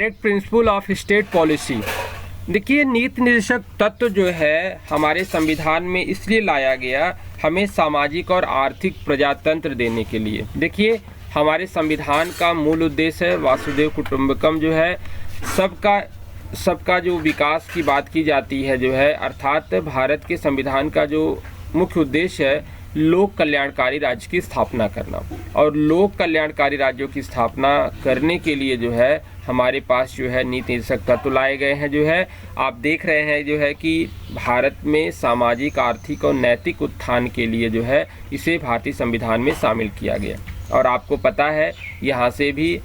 Direct principle of state policy. देखिए, नीति निर्देशक तत्व जो है हमारे संविधान में इसलिए लाया गया, हमें सामाजिक और आर्थिक प्रजातंत्र देने के लिए। देखिए, हमारे संविधान का मूल उद्देश्य है वासुदेव कुटुंबकम जो है, सबका जो विकास की बात की जाती है जो है, अर्थात भारत के संविधान का जो मुख्य उद्देश्य है लोक कल्याणकारी राज्य की स्थापना करना। और लोक कल्याणकारी राज्यों की स्थापना करने के लिए जो है हमारे पास जो है नीति निर्देशक तत्व लाए गए हैं। जो है आप देख रहे हैं जो है कि भारत में सामाजिक, आर्थिक और नैतिक उत्थान के लिए जो है इसे भारतीय संविधान में शामिल किया गया। और आपको पता है यहाँ से भी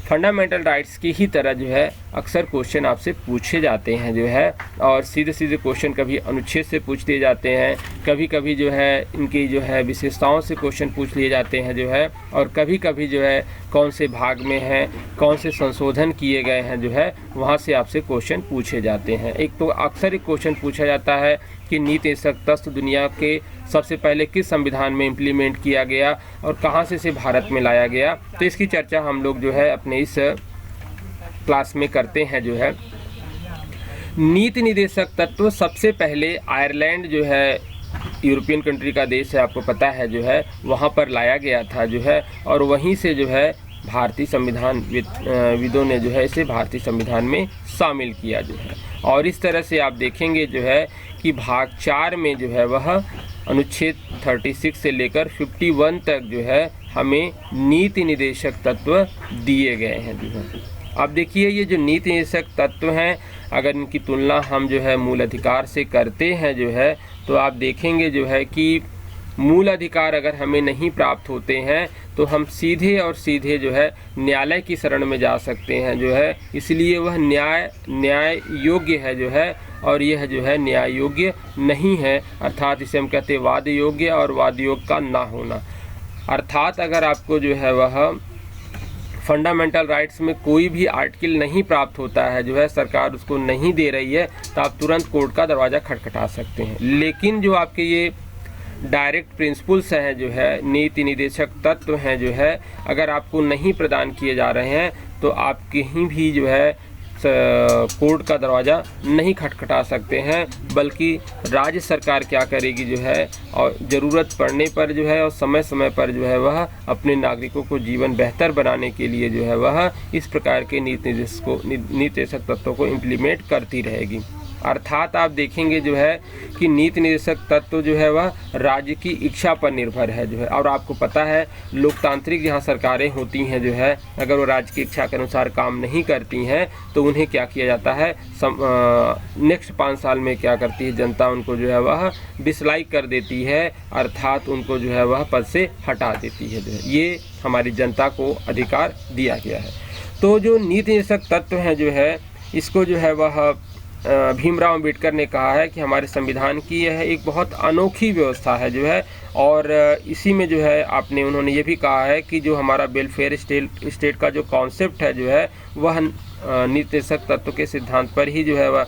फंडामेंटल राइट्स की ही तरह जो है अक्सर क्वेश्चन आपसे पूछे जाते हैं जो है, और सीधे सीधे क्वेश्चन कभी अनुच्छेद से पूछ लिए जाते हैं, कभी कभी जो है इनकी जो है विशेषताओं से क्वेश्चन पूछ लिए जाते हैं जो है, और कभी कभी जो है कौन से भाग में हैं, कौन से संशोधन किए गए हैं जो है वहाँ से आपसे क्वेश्चन पूछे जाते हैं। एक तो अक्सर एक क्वेश्चन पूछा जाता है कि नीति निर्देशक तत्व दुनिया के सबसे पहले किस संविधान में इम्प्लीमेंट किया गया और कहाँ से इसे भारत में लाया गया। तो इसकी चर्चा हम लोग जो है अपने इस क्लास में करते हैं। जो है नीति निर्देशक तत्व सबसे पहले आयरलैंड जो है यूरोपियन कंट्री का देश है, आपको पता है जो है, वहाँ पर लाया गया था जो है, और वहीं से जो है भारतीय संविधान विदों ने जो है इसे भारतीय संविधान में शामिल किया जो है। और इस तरह से आप देखेंगे जो है कि भाग 4 में जो है वह अनुच्छेद 36 से लेकर 51 तक जो है हमें नीति निर्देशक तत्व दिए गए हैं जो है। अब देखिए, ये जो नीति निर्देशक तत्व हैं, अगर इनकी तुलना हम जो है मूल अधिकार से करते हैं जो है, तो आप देखेंगे जो है कि मूल अधिकार अगर हमें नहीं प्राप्त होते हैं तो हम सीधे और सीधे जो है न्यायालय की शरण में जा सकते हैं जो है। इसलिए वह न्याय योग्य है जो है, और यह जो है न्याय योग्य नहीं है, अर्थात इसे हम कहते हैं वाद योग्य और वाद योग्य का ना होना। अर्थात अगर आपको जो है वह फंडामेंटल राइट्स में कोई भी आर्टिकल नहीं प्राप्त होता है जो है, सरकार उसको नहीं दे रही है, तो आप तुरंत कोर्ट का दरवाज़ा खटखटा सकते हैं। लेकिन जो आपके ये डायरेक्ट प्रिंसिपल्स हैं जो है, नीति निर्देशक तत्व हैं जो है, अगर आपको नहीं प्रदान किए जा रहे हैं तो आप कहीं भी जो है कोर्ट का दरवाज़ा नहीं खटखटा सकते हैं, बल्कि राज्य सरकार क्या करेगी जो है, और ज़रूरत पड़ने पर जो है और समय समय पर जो है वह अपने नागरिकों को जीवन बेहतर बनाने के लिए जो है वह इस प्रकार के नीति निर्देशक तत्वों को इम्प्लीमेंट करती रहेगी। अर्थात आप देखेंगे जो है कि नीति निर्देशक तत्व जो है वह राज्य की इच्छा पर निर्भर है जो है। और आपको पता है लोकतांत्रिक जहाँ सरकारें होती हैं जो है, अगर वो राज्य की इच्छा के अनुसार काम नहीं करती हैं तो उन्हें क्या किया जाता है, नेक्स्ट 5 साल में क्या करती है जनता, उनको जो है वह डिसलाइक कर देती है, अर्थात उनको जो है वह पद से हटा देती है जो है। ये हमारी जनता को अधिकार दिया गया है। तो जो नीति निर्देशक तत्व हैं जो है, इसको जो है वह भीमराव अम्बेडकर ने कहा है कि हमारे संविधान की यह एक बहुत अनोखी व्यवस्था है जो है। और इसी में जो है उन्होंने ये भी कहा है कि जो हमारा वेलफेयर स्टेट का जो कॉन्सेप्ट है जो है वह नीति निर्देशक तत्व के सिद्धांत पर ही जो है वह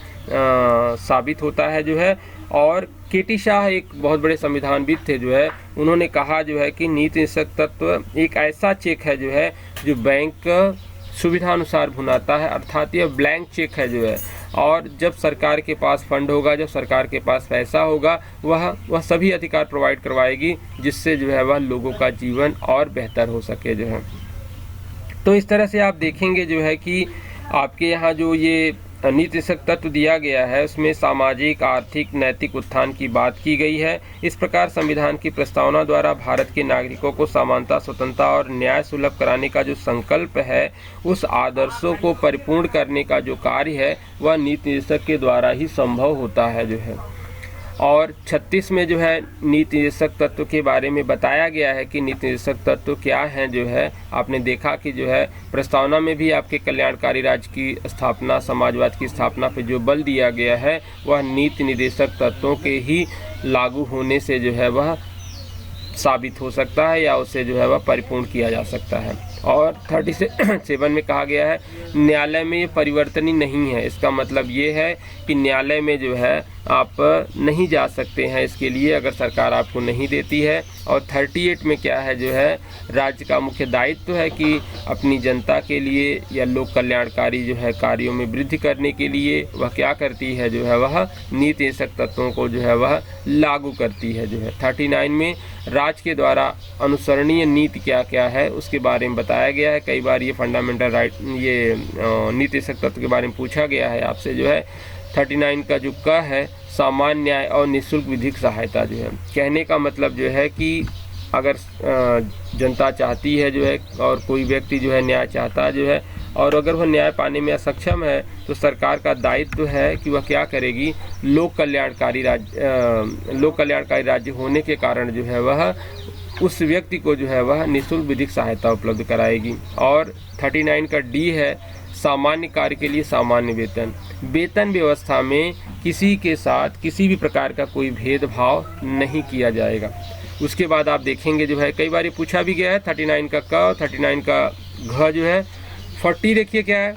साबित होता है जो है। और केटी शाह एक बहुत बड़े संविधानविद थे जो है, उन्होंने कहा जो है कि नीति निर्देशक तत्व एक ऐसा चेक है जो है जो बैंक सुविधानुसार भुनाता है, अर्थात यह ब्लैंक चेक है जो है। और जब सरकार के पास फंड होगा, जब सरकार के पास पैसा होगा, वह सभी अधिकार प्रोवाइड करवाएगी जिससे जो है वह लोगों का जीवन और बेहतर हो सके जो है। तो इस तरह से आप देखेंगे जो है कि आपके यहाँ जो ये नीति निर्देशक तत्व दिया गया है उसमें सामाजिक, आर्थिक, नैतिक उत्थान की बात की गई है। इस प्रकार संविधान की प्रस्तावना द्वारा भारत के नागरिकों को समानता, स्वतंत्रता और न्याय सुलभ कराने का जो संकल्प है, उस आदर्शों को परिपूर्ण करने का जो कार्य है वह नीति निर्देशक के द्वारा ही संभव होता है जो है। और 36 में जो है नीति निर्देशक तत्व के बारे में बताया गया है कि नीति निर्देशक तत्व क्या हैं जो है। आपने देखा कि जो है प्रस्तावना में भी आपके कल्याणकारी राज्य की स्थापना, समाजवाद की स्थापना पर जो बल दिया गया है वह नीति निर्देशक तत्वों के ही लागू होने से जो है वह साबित हो सकता है, या उसे जो है वह परिपूर्ण किया जा सकता है। और 37 में कहा गया है न्यायालय में ये परिवर्तनीय नहीं है। इसका मतलब ये है कि न्यायालय में जो है आप नहीं जा सकते हैं इसके लिए अगर सरकार आपको नहीं देती है। और 38 में क्या है जो है राज्य का मुख्य दायित्व है कि अपनी जनता के लिए या लोक कल्याणकारी जो है कार्यों में वृद्धि करने के लिए वह क्या करती है जो है वह नीति निर्देशक तत्वों को जो है वह लागू करती है जो है। 39 में राज्य के द्वारा अनुसरणीय नीति क्या क्या है उसके बारे में बताया गया है। कई बार ये फंडामेंटल राइट ये नीति निर्देशक तत्व के बारे में पूछा गया है आपसे जो है। 39 का जो क है सामान्य न्याय और निःशुल्क विधिक सहायता जो है, कहने का मतलब जो है कि अगर जनता चाहती है जो है और कोई व्यक्ति जो है न्याय चाहता जो है और अगर वह न्याय पाने में असक्षम है तो सरकार का दायित्व है कि वह क्या करेगी, लोक कल्याणकारी राज्य होने के कारण जो है वह उस व्यक्ति को जो है वह निःशुल्क विधिक सहायता उपलब्ध कराएगी। और 39 का डी है सामान्य कार्य के लिए सामान्य वेतन। वेतन व्यवस्था में किसी के साथ किसी भी प्रकार का कोई भेदभाव नहीं किया जाएगा। उसके बाद आप देखेंगे जो है कई बार ये पूछा भी गया है 39 का क और 39 का घ जो है। 40 देखिए क्या है,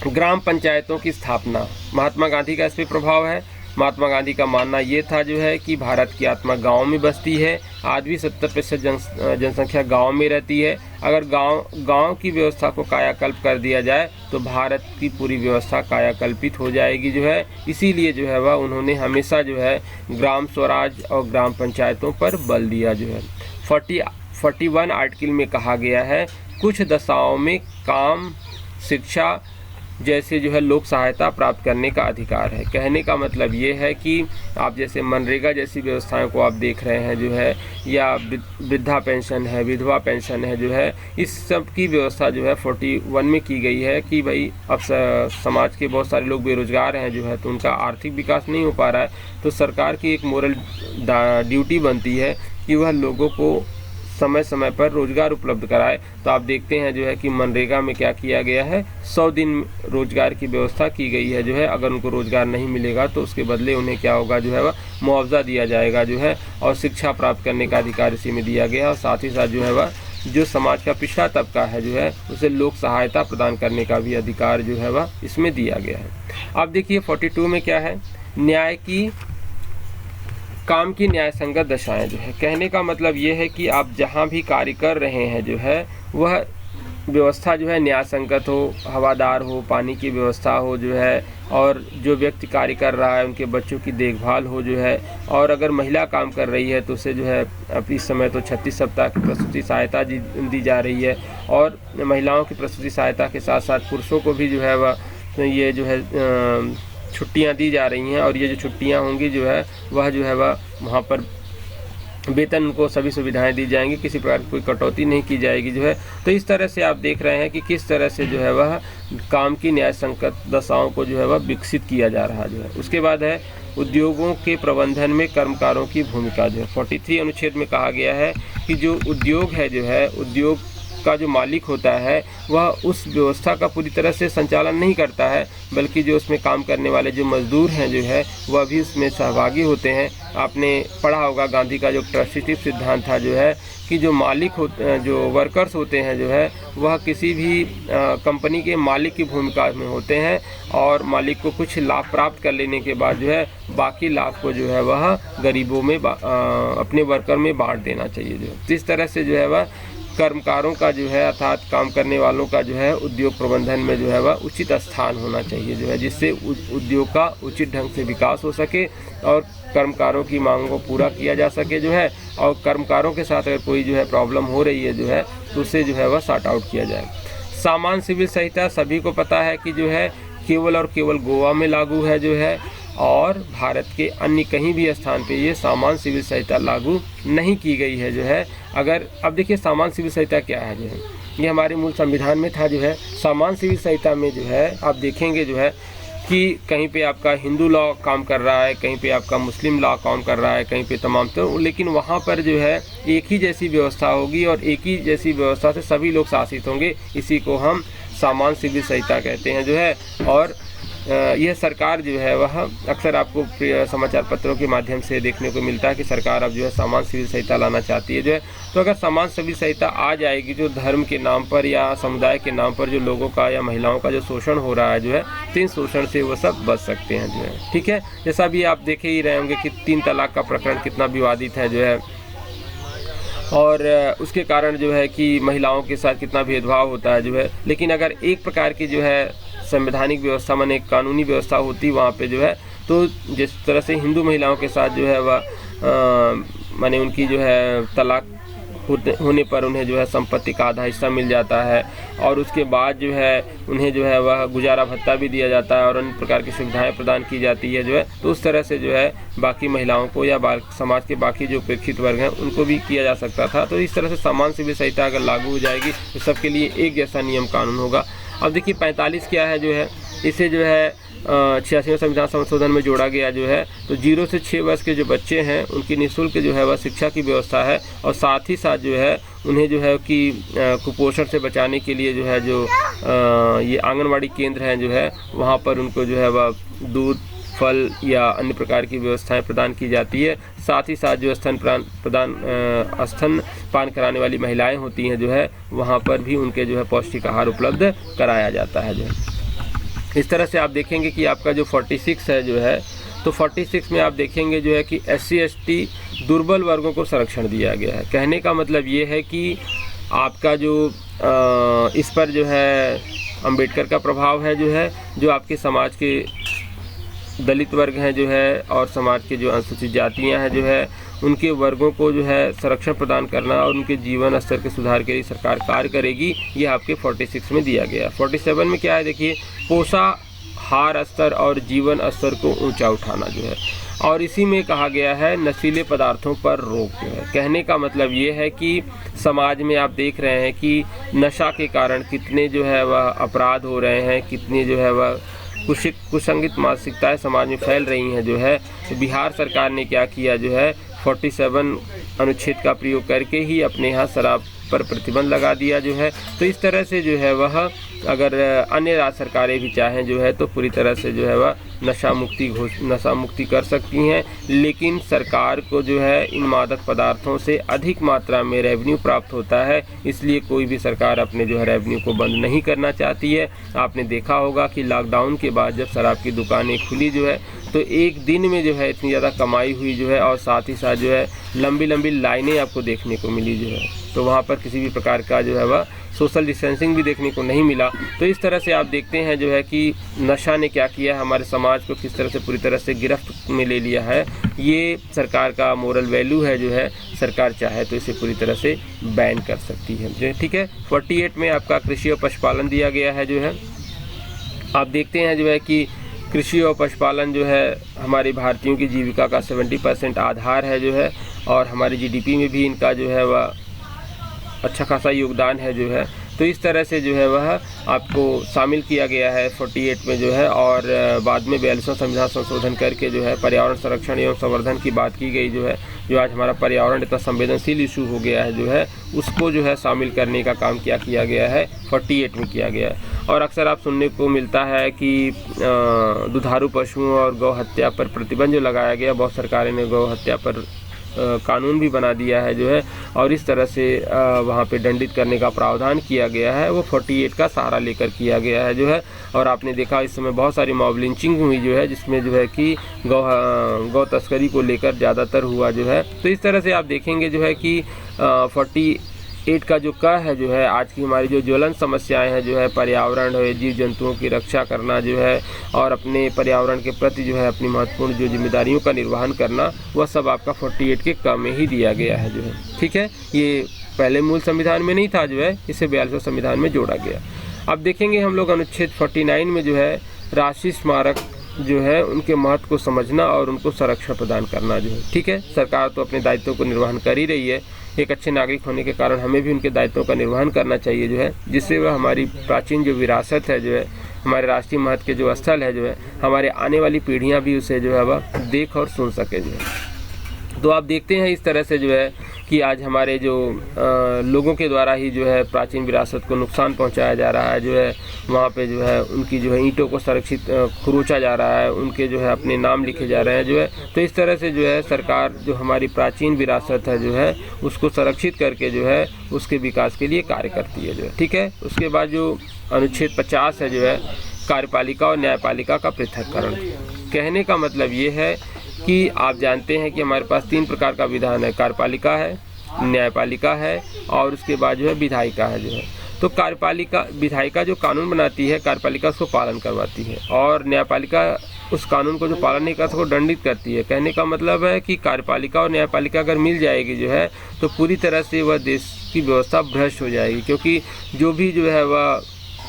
ग्राम पंचायतों की स्थापना। महात्मा गांधी का इस पर प्रभाव है। महात्मा गांधी का मानना ये था जो है कि भारत की आत्मा गांव में बसती है। आज भी 70% जनसंख्या गांव में रहती है। अगर गांव की व्यवस्था को कायाकल्प कर दिया जाए तो भारत की पूरी व्यवस्था कायाकल्पित हो जाएगी जो है। इसीलिए जो है वह उन्होंने हमेशा जो है ग्राम स्वराज और ग्राम पंचायतों पर बल दिया जो है। 41 आर्टिकल में कहा गया है कुछ दशाओं में काम, शिक्षा जैसे जो है लोक सहायता प्राप्त करने का अधिकार है। कहने का मतलब ये है कि आप जैसे मनरेगा जैसी व्यवस्थाओं को आप देख रहे हैं जो है, या वृद्धा पेंशन है, विधवा पेंशन है जो है, इस सब की व्यवस्था जो है 41 में की गई है कि भाई अब समाज के बहुत सारे लोग बेरोजगार हैं जो है, तो उनका आर्थिक विकास नहीं हो पा रहा है, तो सरकार की एक मोरल ड्यूटी बनती है कि वह लोगों को समय समय पर रोजगार उपलब्ध कराए। तो आप देखते हैं जो है कि मनरेगा में क्या किया गया है, 100 दिन रोजगार की व्यवस्था की गई है जो है। अगर उनको रोजगार नहीं मिलेगा तो उसके बदले उन्हें क्या होगा जो है वह मुआवजा दिया जाएगा जो है, और शिक्षा प्राप्त करने का अधिकार इसी में दिया गया। और साथ ही साथ जो है वह जो समाज का पिछड़ा तबका है जो है उसे लोक सहायता प्रदान करने का भी अधिकार जो है वह इसमें दिया गया है। अब देखिए 42 में क्या है, न्याय की काम की न्याय संगत दशाएं जो है। कहने का मतलब ये है कि आप जहां भी कार्य कर रहे हैं जो है वह व्यवस्था जो है न्याय संगत हो, हवादार हो, पानी की व्यवस्था हो जो है, और जो व्यक्ति कार्य कर रहा है उनके बच्चों की देखभाल हो जो है। और अगर महिला काम कर रही है तो उसे जो है अब इस समय तो 36 सप्ताह की प्रसूति सहायता दी जा रही है, और महिलाओं की प्रसूति सहायता के साथ साथ पुरुषों को भी जो है वह ये जो है छुट्टियां दी जा रही हैं। और ये जो छुट्टियां होंगी जो है वह जो है वह वहाँ पर वेतन को सभी सुविधाएं दी जाएंगी, किसी प्रकार की कोई कटौती नहीं की जाएगी जो है। तो इस तरह से आप देख रहे हैं कि किस तरह से जो है वह काम की न्याय संगत दशाओं को जो है वह विकसित किया जा रहा जो है। उसके बाद है उद्योगों के प्रबंधन में कर्मकारों की भूमिका जो है। 43 अनुच्छेद में कहा गया है कि जो उद्योग है जो है, उद्योग का जो मालिक होता है वह उस व्यवस्था का पूरी तरह से संचालन नहीं करता है, बल्कि जो उसमें काम करने वाले जो मजदूर हैं जो है वह भी उसमें सहभागी होते हैं। आपने पढ़ा होगा गांधी का जो ट्रस्टीशिप सिद्धांत था जो है कि जो मालिक जो वर्कर्स होते हैं जो है वह किसी भी कंपनी के मालिक की भूमिका में होते हैं, और मालिक को कुछ लाभ प्राप्त कर लेने के बाद जो है बाकी लाभ को जो है वह गरीबों में अपने वर्कर में बांट देना चाहिए जो है। इस तरह से जो है वह कर्मकारों का जो है अर्थात काम करने वालों का जो है उद्योग प्रबंधन में जो है वह उचित स्थान होना चाहिए जो है, जिससे उद्योग का उचित ढंग से विकास हो सके और कर्मकारों की मांगों को पूरा किया जा सके जो है। और कर्मकारों के साथ अगर कोई जो है प्रॉब्लम हो रही है जो है तो उसे जो है वह सॉर्ट आउट किया जाए। सामान्य सिविल संहिता सभी को पता है कि जो है केवल और केवल गोवा में लागू है जो है, और भारत के अन्य कहीं भी स्थान पे ये सामान्य सिविल संहिता लागू नहीं की गई है जो है। अगर अब देखिए सामान्य सिविल संहिता क्या है जो है, ये हमारे मूल संविधान में था जो है। सामान्य सिविल संहिता में जो है आप देखेंगे जो है कि कहीं पे आपका हिंदू लॉ काम कर रहा है, कहीं पे आपका मुस्लिम लॉ काम कर रहा है, कहीं पे तमाम, तो लेकिन वहाँ पर जो है एक ही जैसी व्यवस्था होगी और एक ही जैसी व्यवस्था से सभी लोग शासित होंगे। इसी को हम सामान्य सिविल संहिता कहते हैं जो है। और यह सरकार जो है वह अक्सर आपको समाचार पत्रों के माध्यम से देखने को मिलता है कि सरकार अब जो है समान सिविल संहिता लाना चाहती है जो है। तो अगर समान सिविल संहिता आ जाएगी, जो धर्म के नाम पर या समुदाय के नाम पर जो लोगों का या महिलाओं का जो शोषण हो रहा है जो है, तो इन शोषण से वो सब बच सकते हैं जो है। ठीक है, जैसा भी आप देखे ही रहे होंगे कि 3 तलाक का प्रकरण कितना विवादित है जो है, और उसके कारण जो है कि महिलाओं के साथ कितना भेदभाव होता है जो है। लेकिन अगर एक प्रकार की जो है संवैधानिक व्यवस्था माने कानूनी व्यवस्था होती वहाँ पे जो है, तो जिस तरह से हिंदू महिलाओं के साथ जो है वह माने उनकी जो है तलाक होने पर उन्हें जो है संपत्ति का आधा हिस्सा मिल जाता है, और उसके बाद जो है उन्हें जो है वह गुजारा भत्ता भी दिया जाता है और अन्य प्रकार की सुविधाएं प्रदान की जाती है जो है। तो उस तरह से जो है बाकी महिलाओं को या समाज के बाकी जो उपेक्षित वर्ग हैं उनको भी किया जा सकता था। तो इस तरह से समान सिविल संहिता अगर लागू हो जाएगी तो सबके लिए एक जैसा नियम कानून होगा। अब देखिए 45 क्या है जो है, इसे जो है 86वें संविधान संशोधन में जोड़ा गया जो है। तो 0 से 6 वर्ष के जो बच्चे हैं उनकी निःशुल्क जो है वह शिक्षा की व्यवस्था है, और साथ ही साथ जो है उन्हें जो है कि कुपोषण से बचाने के लिए जो है जो ये आंगनवाड़ी केंद्र हैं जो है, वहाँ पर उनको जो है वह दूध, फल या अन्य प्रकार की व्यवस्थाएं प्रदान की जाती है। साथ ही साथ जो स्तनपान कराने वाली महिलाएं होती हैं जो है, वहाँ पर भी उनके जो है पौष्टिक आहार उपलब्ध कराया जाता है जो है। इस तरह से आप देखेंगे कि आपका जो 46 है जो है, तो 46 में आप देखेंगे जो है कि SC ST दुर्बल वर्गों को संरक्षण दिया गया है। कहने का मतलब ये है कि आपका जो इस पर जो है अंबेडकर का प्रभाव है जो है, जो आपके समाज के दलित वर्ग हैं जो है और समाज के जो अनुसूचित जातियां हैं जो है, उनके वर्गों को जो है संरक्षण प्रदान करना और उनके जीवन स्तर के सुधार के लिए सरकार कार्य करेगी। ये आपके 46 में दिया गया। 47 में क्या है देखिए, पोषाहार स्तर और जीवन स्तर को ऊंचा उठाना जो है, और इसी में कहा गया है नशीले पदार्थों पर रोक जो है। कहने का मतलब ये है कि समाज में आप देख रहे हैं कि नशा के कारण कितने जो है वह अपराध हो रहे हैं, कितने जो है वह कुसंगित मानसिकताएं समाज में फैल रही हैं जो है। तो बिहार सरकार ने क्या किया जो है, 47 अनुच्छेद का प्रयोग करके ही अपने यहाँ शराब पर प्रतिबंध लगा दिया जो है। तो इस तरह से जो है वह अगर अन्य राज्य सरकारें भी चाहें जो है तो पूरी तरह से जो है वह नशा मुक्ति कर सकती हैं। लेकिन सरकार को जो है इन मादक पदार्थों से अधिक मात्रा में रेवेन्यू प्राप्त होता है, इसलिए कोई भी सरकार अपने जो है रेवेन्यू को बंद नहीं करना चाहती है। आपने देखा होगा कि लॉकडाउन के बाद जब शराब की दुकानें खुली जो है, तो एक दिन में जो है इतनी ज़्यादा कमाई हुई जो है, और साथ ही साथ जो है लंबी लंबी लाइनें आपको देखने को मिली जो है। तो वहाँ पर किसी भी प्रकार का जो है वह सोशल डिस्टेंसिंग भी देखने को नहीं मिला। तो इस तरह से आप देखते हैं जो है कि नशा ने क्या किया, हमारे समाज को किस तरह से पूरी तरह से गिरफ्त में ले लिया है। ये सरकार का मोरल वैल्यू है जो है, सरकार चाहे तो इसे पूरी तरह से बैन कर सकती है जो है। ठीक है, 48 में आपका कृषि और पशुपालन दिया गया है जो है। आप देखते हैं जो है कि कृषि और पशुपालन जो है हमारे भारतीयों की जीविका का 70% आधार है जो है, और हमारी GDP में भी इनका जो है वह अच्छा खासा योगदान है जो है। तो इस तरह से जो है वह आपको शामिल किया गया है 48 में जो है, और बाद में 42वां संविधान संशोधन करके जो है पर्यावरण संरक्षण एवं संवर्धन की बात की गई जो है। जो आज हमारा पर्यावरण इतना संवेदनशील इशू हो गया है जो है, उसको जो है शामिल करने का काम क्या किया गया है, 48 में किया गया है। और अक्सर आप सुनने को मिलता है कि दुधारू पशुओं और गौ हत्या पर प्रतिबंध जो लगाया गया, बहुत सरकारें ने गौ हत्या पर कानून भी बना दिया है जो है, और इस तरह से वहाँ पे दंडित करने का प्रावधान किया गया है, वो 48 का सहारा लेकर किया गया है जो है। और आपने देखा इस समय बहुत सारी मॉब लिंचिंग हुई जो है, जिसमें जो है कि गौ तस्करी को लेकर ज़्यादातर हुआ जो है। तो इस तरह से आप देखेंगे जो है कि 48 का जो है जो है, आज की हमारी जो ज्वलन समस्याएं हैं जो है, पर्यावरण है, जीव जंतुओं की रक्षा करना जो है, और अपने पर्यावरण के प्रति जो है अपनी महत्वपूर्ण जो जिम्मेदारियों का निर्वहन करना, वह सब आपका 48 के क में ही दिया गया है जो है। ठीक है, ये पहले मूल संविधान में नहीं था जो है, इसे 42वें संविधान में जोड़ा गया। अब देखेंगे हम लोग अनुच्छेद 49 में जो है राष्ट्रीय स्मारक जो है उनके महत्व को समझना और उनको संरक्षण प्रदान करना जो है। ठीक है, सरकार तो अपने दायित्वों को निर्वहन कर ही रही है, एक अच्छे नागरिक होने के कारण हमें भी उनके दायित्वों का निर्वहन करना चाहिए जो है, जिससे वह हमारी प्राचीन जो विरासत है जो है, हमारे राष्ट्रीय महत्व के जो स्थल है जो है, हमारे आने वाली पीढ़ियां भी उसे जो है वह देख और सुन सके जो है। तो आप देखते हैं इस तरह से जो है कि आज हमारे जो लोगों के द्वारा ही जो है प्राचीन विरासत को नुकसान पहुंचाया जा रहा है, जो है वहाँ पे जो है उनकी जो है ईंटों को संरक्षित खरोंचा जा रहा है, उनके जो है अपने नाम लिखे जा रहे हैं जो है। तो इस तरह से जो है सरकार जो हमारी प्राचीन विरासत है जो है उसको संरक्षित करके जो है उसके विकास के लिए कार्य करती है जो है, ठीक है। उसके बाद जो अनुच्छेद 50 है जो है कार्यपालिका और न्यायपालिका का पृथक्करण। कहने का मतलब ये है कि आप जानते हैं कि हमारे पास 3 प्रकार का विधान है, कार्यपालिका है, न्यायपालिका है और उसके बाद जो है विधायिका है जो है। तो कार्यपालिका विधायिका जो कानून बनाती है, कार्यपालिका उसको पालन करवाती है और न्यायपालिका उस कानून को जो पालन नहीं करता उसको दंडित करती है। कहने का मतलब है कि कार्यपालिका और न्यायपालिका अगर मिल जाएगी जो है तो पूरी तरह से वह देश की व्यवस्था भ्रष्ट हो जाएगी, क्योंकि जो भी जो है वह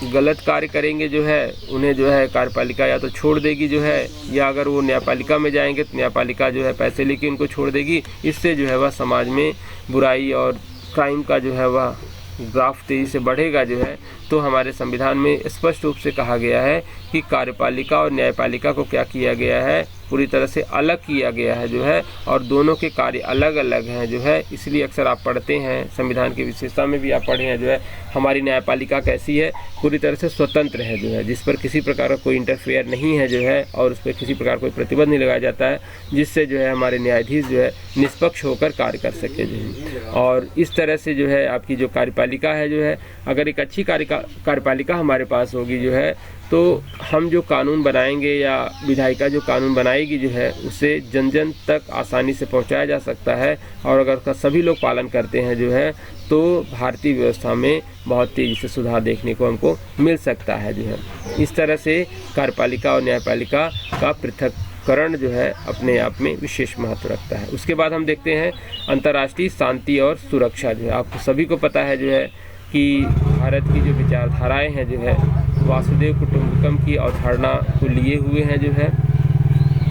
गलत कार्य करेंगे जो है उन्हें जो है कार्यपालिका या तो छोड़ देगी जो है, या अगर वो न्यायपालिका में जाएंगे तो न्यायपालिका जो है पैसे लेके उनको छोड़ देगी। इससे जो है वह समाज में बुराई और क्राइम का जो है वह ग्राफ तेज़ी से बढ़ेगा जो है। तो हमारे संविधान में स्पष्ट रूप से कहा गया है कि कार्यपालिका और न्यायपालिका को क्या किया गया है, पूरी तरह से अलग किया गया है जो है, और दोनों के कार्य अलग अलग हैं जो है। इसलिए अक्सर आप पढ़ते हैं, संविधान की विशेषता में भी आप पढ़े हैं जो है, हमारी न्यायपालिका कैसी है, पूरी तरह से स्वतंत्र है जो है, जिस पर किसी प्रकार का कोई इंटरफेयर नहीं है जो है और उस पर किसी प्रकार कोई प्रतिबंध नहीं लगाया जाता है, जिससे जो है हमारे न्यायाधीश जो है निष्पक्ष होकर कार्य कर सके जो है। और इस तरह से जो है आपकी जो कार्यपालिका है जो है, अगर एक अच्छी कार्यपालिका हमारे पास होगी जो है तो हम जो कानून बनाएंगे या विधायिका जो कानून बनाएगी जो है उसे जन जन तक आसानी से पहुंचाया जा सकता है, और अगर उसका सभी लोग पालन करते हैं जो है तो भारतीय व्यवस्था में बहुत तेज़ी से सुधार देखने को हमको मिल सकता है जो है। इस तरह से कार्यपालिका और न्यायपालिका का पृथक्करण जो है अपने आप में विशेष महत्व रखता है। उसके बाद हम देखते हैं अंतर्राष्ट्रीय शांति और सुरक्षा जो है। आपको सभी को पता है जो है कि भारत की जो विचारधाराएं हैं जो है वासुदेव कुटुंबकम की अवधारणा को लिए हुए हैं जो है,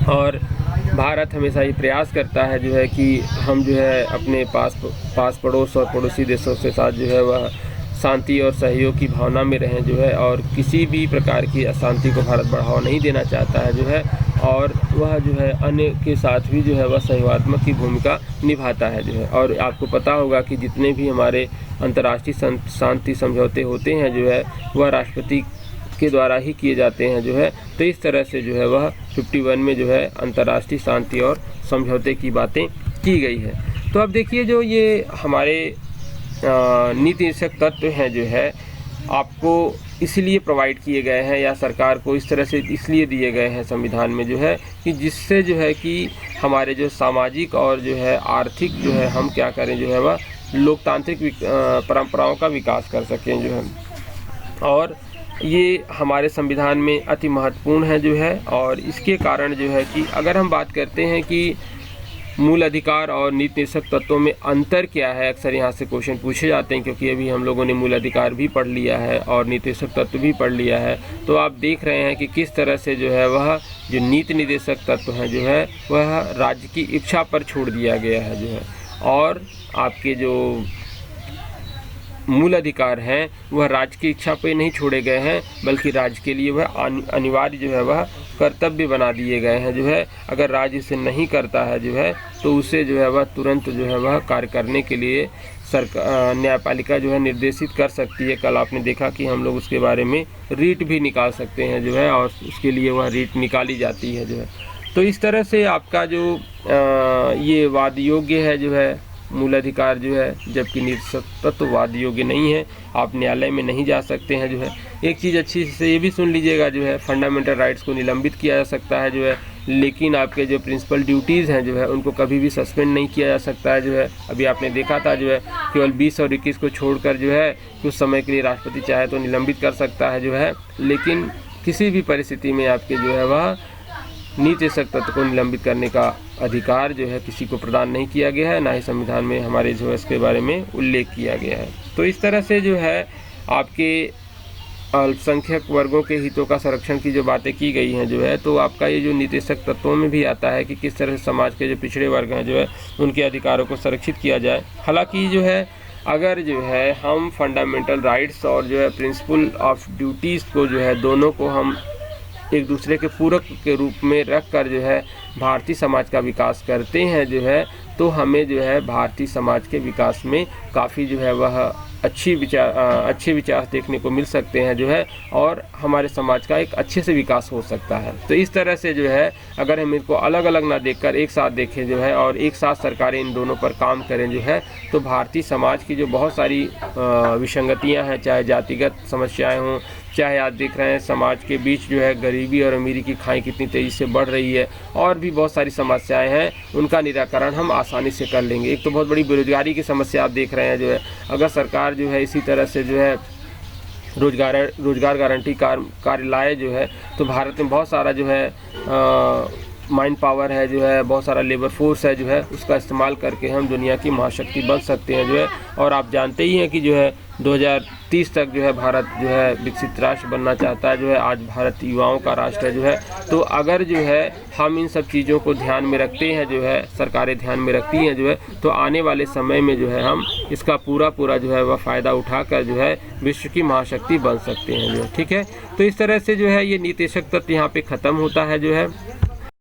और भारत हमेशा ये प्रयास करता है जो है कि हम जो है अपने पास पड़ोस और पड़ोसी देशों के साथ जो है वह शांति और सहयोग की भावना में रहें जो है, और किसी भी प्रकार की अशांति को भारत बढ़ावा नहीं देना चाहता है जो है, और वह जो है अन्य के साथ भी जो है वह सहयोगात्मक की भूमिका निभाता है जो है। और आपको पता होगा कि जितने भी हमारे अंतर्राष्ट्रीय शांति समझौते होते हैं जो है वह राष्ट्रपति के द्वारा ही किए जाते हैं जो है। तो इस तरह से जो है वह 51 में जो है अंतर्राष्ट्रीय शांति और समझौते की बातें की गई है। तो अब देखिए जो ये हमारे नीति निर्देशक तत्व हैं जो है आपको इसलिए प्रोवाइड किए गए हैं या सरकार को इस तरह से इसलिए दिए गए हैं संविधान में जो है कि जिससे जो है कि हमारे जो सामाजिक और जो है आर्थिक जो है हम क्या करें जो है वह लोकतांत्रिक परंपराओं का विकास कर सकें जो है। और ये हमारे संविधान में अति महत्वपूर्ण है जो है। और इसके कारण जो है कि अगर हम बात करते हैं कि मूल अधिकार और नीति निर्देशक तत्वों में अंतर क्या है, अक्सर यहाँ से क्वेश्चन पूछे जाते हैं, क्योंकि अभी हम लोगों ने मूल अधिकार भी पढ़ लिया है और नीति निर्देशक तत्व भी पढ़ लिया है। तो आप देख रहे हैं कि किस तरह से जो है वह जो नीति निर्देशक तत्व हैं जो है वह राज्य की इच्छा पर छोड़ दिया गया है जो है, और आपके जो मूल अधिकार हैं वह राज्य की इच्छा पर नहीं छोड़े गए हैं, बल्कि राज्य के लिए वह अनिवार्य जो है वह कर्तव्य बना दिए गए हैं जो है। अगर राज्य इसे नहीं करता है जो है तो उसे जो है वह तुरंत जो है वह कार्य करने के लिए न्यायपालिका जो है निर्देशित कर सकती है। कल आपने देखा कि हम लोग उसके बारे में रीट भी निकाल सकते हैं जो है, और उसके लिए वह रीट निकाली जाती है जो है। तो इस तरह से आपका जो ये वाद योग्य है जो है मूल अधिकार जो है, जबकि नीति तत्व वाद योग्य नहीं है, आप न्यायालय में नहीं जा सकते हैं जो है। एक चीज़ अच्छी से ये भी सुन लीजिएगा जो है फंडामेंटल राइट्स को निलंबित किया जा सकता है जो है, लेकिन आपके जो प्रिंसिपल ड्यूटीज़ हैं जो है उनको कभी भी सस्पेंड नहीं किया जा सकता है जो है। अभी आपने देखा था जो है केवल 20 और 21 को छोड़कर जो है कुछ समय के लिए राष्ट्रपति चाहे तो निलंबित कर सकता है जो है, लेकिन किसी भी परिस्थिति में आपके जो है वह नीति निर्देशक तत्व को निलंबित करने का अधिकार जो है किसी को प्रदान नहीं किया गया है, ना ही संविधान में हमारे जो है इसके बारे में उल्लेख किया गया है। तो इस तरह से जो है आपके अल्पसंख्यक वर्गों के हितों का संरक्षण की जो बातें की गई हैं जो है, तो आपका ये जो नीति निर्देशक तत्वों में भी आता है कि किस तरह से समाज के जो पिछड़े वर्ग हैं जो है उनके अधिकारों को संरक्षित किया जाए। हालांकि जो है अगर जो है हम फंडामेंटल राइट्स और जो है प्रिंसिपल ऑफ ड्यूटीज़ को जो है दोनों को हम एक दूसरे के पूरक के रूप में रख कर जो है भारतीय समाज का विकास करते हैं जो है, तो हमें जो है भारतीय समाज के विकास में काफ़ी जो है वह अच्छे विचार देखने को मिल सकते हैं जो है, और हमारे समाज का एक अच्छे से विकास हो सकता है। तो इस तरह से जो है अगर हम इनको अलग अलग ना देखकर एक साथ देखें जो है, और एक साथ सरकारें इन दोनों पर काम करें जो है, तो भारतीय समाज की जो बहुत सारी विसंगतियां हैं, चाहे जातिगत समस्याएं हों, चाहे आज देख रहे हैं समाज के बीच जो है गरीबी और अमीरी की खाई कितनी तेज़ी से बढ़ रही है, और भी बहुत सारी समस्याएं हैं, उनका निराकरण हम आसानी से कर लेंगे। एक तो बहुत बड़ी बेरोजगारी की समस्या आप देख रहे हैं जो है, अगर सरकार जो है इसी तरह से जो है रोजगार गारंटी कार्य लाए जो है, तो भारत में बहुत सारा जो है माइंड पावर है जो है, बहुत सारा लेबर फोर्स है जो है, उसका इस्तेमाल करके हम दुनिया की महाशक्ति बन सकते हैं जो है। और आप जानते ही हैं कि जो है 2030 तक जो है भारत जो है विकसित राष्ट्र बनना चाहता है जो है। आज भारत युवाओं का राष्ट्र है जो है। तो अगर जो है हम इन सब चीज़ों को ध्यान में रखते हैं जो है, सरकारें ध्यान में रखती हैं जो है, तो आने वाले समय में जो है हम इसका पूरा जो है वह फ़ायदा उठाकर जो है विश्व की महाशक्ति बन सकते हैं जो है। ठीक है, तो इस तरह से जो है ये नीतिशक तत्व यहाँ पे ख़त्म होता है जो है।